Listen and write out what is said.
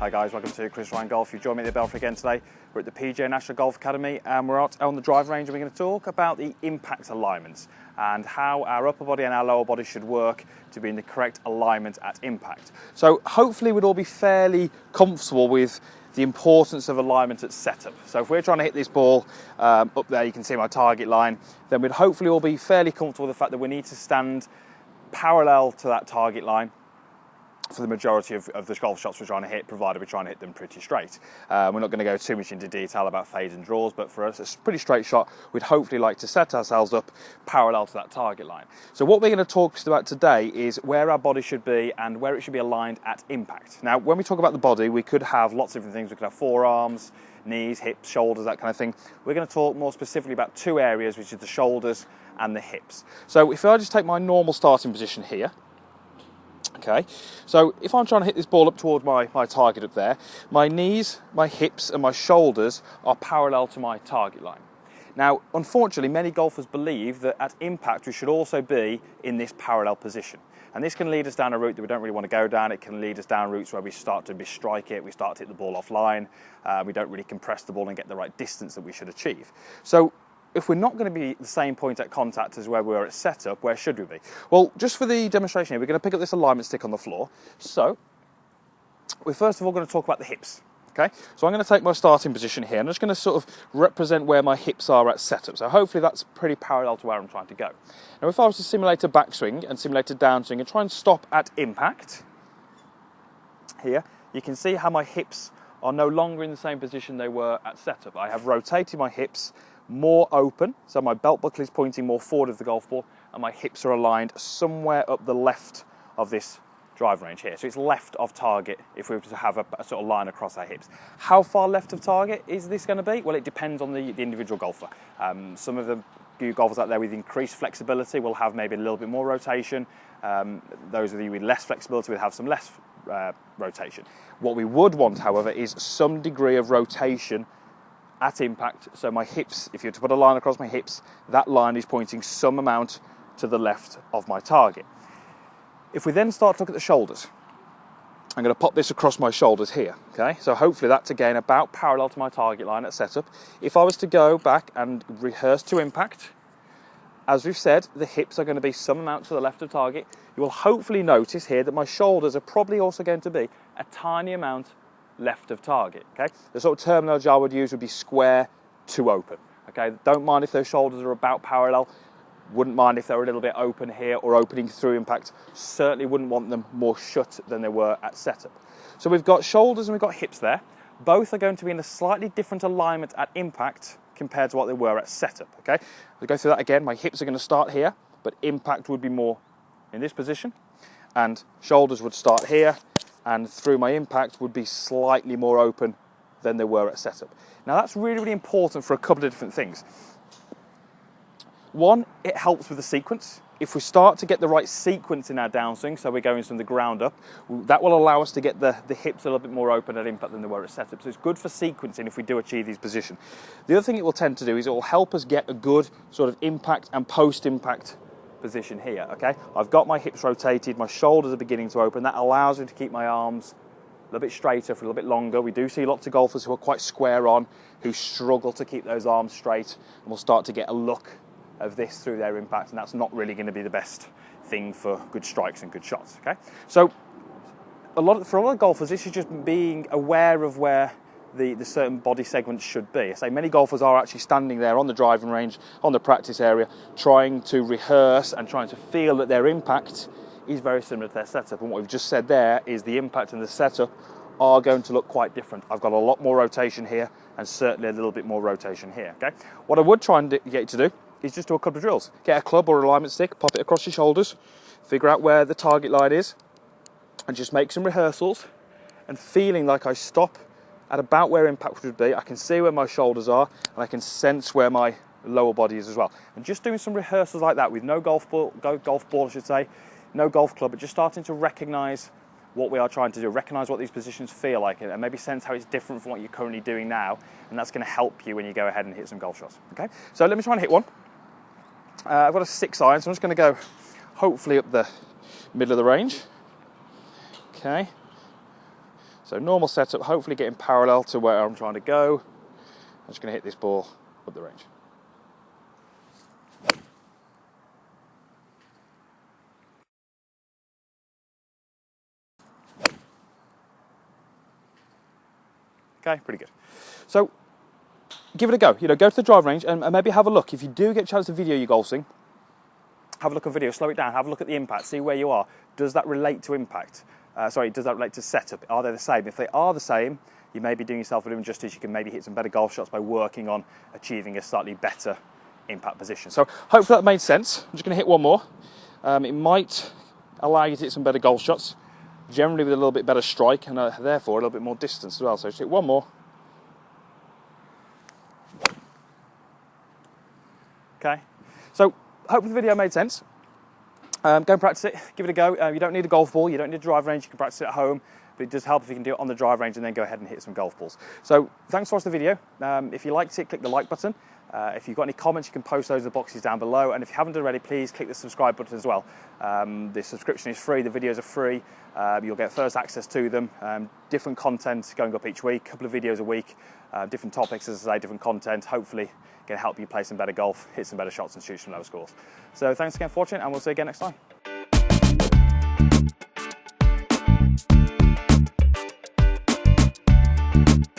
Hi guys, welcome to Chris Ryan Golf. You join me at the Belfry again today. We're at the PGA National Golf Academy and we're out on the drive range and we're going to talk about the impact alignments and how our upper body and our lower body should work to be in the correct alignment at impact. So hopefully we'd all be fairly comfortable with the importance of alignment at setup. So if we're trying to hit this ball up there, you can see my target line, then we'd hopefully all be fairly comfortable with the fact that we need to stand parallel to that target line for the majority of the golf shots we're trying to hit, provided we're trying to hit them pretty straight. We're not going to go too much into detail about fades and draws, but for us, it's a pretty straight shot. We'd hopefully like to set ourselves up parallel to that target line. So what we're going to talk about today is where our body should be and where it should be aligned at impact. Now, when we talk about the body, we could have lots of different things. We could have forearms, knees, hips, shoulders, that kind of thing. We're going to talk more specifically about two areas, which is the shoulders and the hips. So if I just take my normal starting position here, okay, so if I'm trying to hit this ball up towards my target up there, my knees, my hips and my shoulders are parallel to my target line. Now, unfortunately, many golfers believe that at impact we should also be in this parallel position. And this can lead us down a route that we don't really want to go down. It can lead us down routes where we start to strike it, we start to hit the ball offline, we don't really compress the ball and get the right distance that we should achieve. So if we're not going to be at the same point at contact as where we were at setup, where should we be? Well, just for the demonstration here, we're going to pick up this alignment stick on the floor. So we're first of all going to talk about the hips. Okay, so I'm going to take my starting position here. I'm just going to sort of represent where my hips are at setup. So hopefully that's pretty parallel to where I'm trying to go. Now, if I was to simulate a backswing and simulate a downswing and try and stop at impact here, you can see how my hips are no longer in the same position they were at setup. I have rotated my hips more open, so my belt buckle is pointing more forward of the golf ball and my hips are aligned somewhere up the left of this drive range here. So it's left of target if we were to have a sort of line across our hips. How far left of target is this going to be? Well, it depends on the individual golfer. Some of the golfers out there with increased flexibility will have maybe a little bit more rotation. Those of you with less flexibility will have some less rotation. What we would want, however, is some degree of rotation at impact. So my hips, if you were to put a line across my hips, that line is pointing some amount to the left of my target. If we then start to look at the shoulders, I'm going to pop this across my shoulders here, okay? So hopefully that's again about parallel to my target line at setup. If I was to go back and rehearse to impact, as we've said, the hips are going to be some amount to the left of target. You will hopefully notice here that my shoulders are probably also going to be a tiny amount left of target, okay? The sort of terminology I would use would be square to open, okay? Don't mind if those shoulders are about parallel. Wouldn't mind if they were a little bit open here or opening through impact. Certainly wouldn't want them more shut than they were at setup. So we've got shoulders and we've got hips there. Both are going to be in a slightly different alignment at impact compared to what they were at setup, okay? We'll go through that again. My hips are going to start here, but impact would be more in this position, and shoulders would start here, and through my impact would be slightly more open than they were at setup. Now that's really, really important for a couple of different things. One, it helps with the sequence. If we start to get the right sequence in our downswing, so we're going from the ground up, that will allow us to get the hips a little bit more open at impact than they were at setup. So it's good for sequencing if we do achieve these positions. The other thing it will tend to do is it will help us get a good sort of impact and post-impact position here, okay? I've got my hips rotated, my shoulders are beginning to open. That allows me to keep my arms a little bit straighter for a little bit longer. We do see lots of golfers who are quite square on, who struggle to keep those arms straight, and we'll start to get a look of this through their impact, and that's not really going to be the best thing for good strikes and good shots, okay? So for a lot of golfers, this is just being aware of where the certain body segments should be. I say many golfers are actually standing there on the driving range, on the practice area, trying to rehearse and trying to feel that their impact is very similar to their setup. And what we've just said there is the impact and the setup are going to look quite different. I've got a lot more rotation here and certainly a little bit more rotation here, okay? What I would try and get you to do is just do a couple of drills. Get a club or alignment stick, pop it across your shoulders, figure out where the target line is, and just make some rehearsals and feeling like I stop at about where impact would be. I can see where my shoulders are and I can sense where my lower body is as well. And just doing some rehearsals like that with no golf ball, I should say, no golf club, but just starting to recognise what we are trying to do, recognise what these positions feel like, and maybe sense how it's different from what you're currently doing now, and that's going to help you when you go ahead and hit some golf shots, okay? So let me try and hit one. I've got a 6 iron, so I'm just going to go hopefully up the middle of the range. Okay. So So normal setup, hopefully getting parallel to where I'm trying to go. I'm just going to hit this ball up the range. Okay, pretty good. So give it a go. Go to the drive range and maybe have a look. If you do get a chance to video your golf swing, have a look at video, slow it down, have a look at the impact, see where you are. Does that relate to impact? Does that relate to setup? Are they the same? If they are the same, you may be doing yourself a little injustice. You can maybe hit some better golf shots by working on achieving a slightly better impact position. So hopefully that made sense. I'm just going to hit one more. It might allow you to hit some better golf shots, generally with a little bit better strike and therefore a little bit more distance as well. So just hit one more. Okay, so hopefully the video made sense. Go and practice it, give it a go. You don't need a golf ball, you don't need a drive range, you can practice it at home, but it does help if you can do it on the drive range and then go ahead and hit some golf balls. So thanks for watching the video. If you liked it, click the like button. If you've got any comments, you can post those in the boxes down below. And if you haven't already, please click the subscribe button as well. The subscription is free, the videos are free. You'll get first access to them. Different content going up each week, a couple of videos a week, different topics, as I say, different content. Hopefully can help you play some better golf, hit some better shots and shoot some lower scores. So thanks again for watching and we'll see you again next time.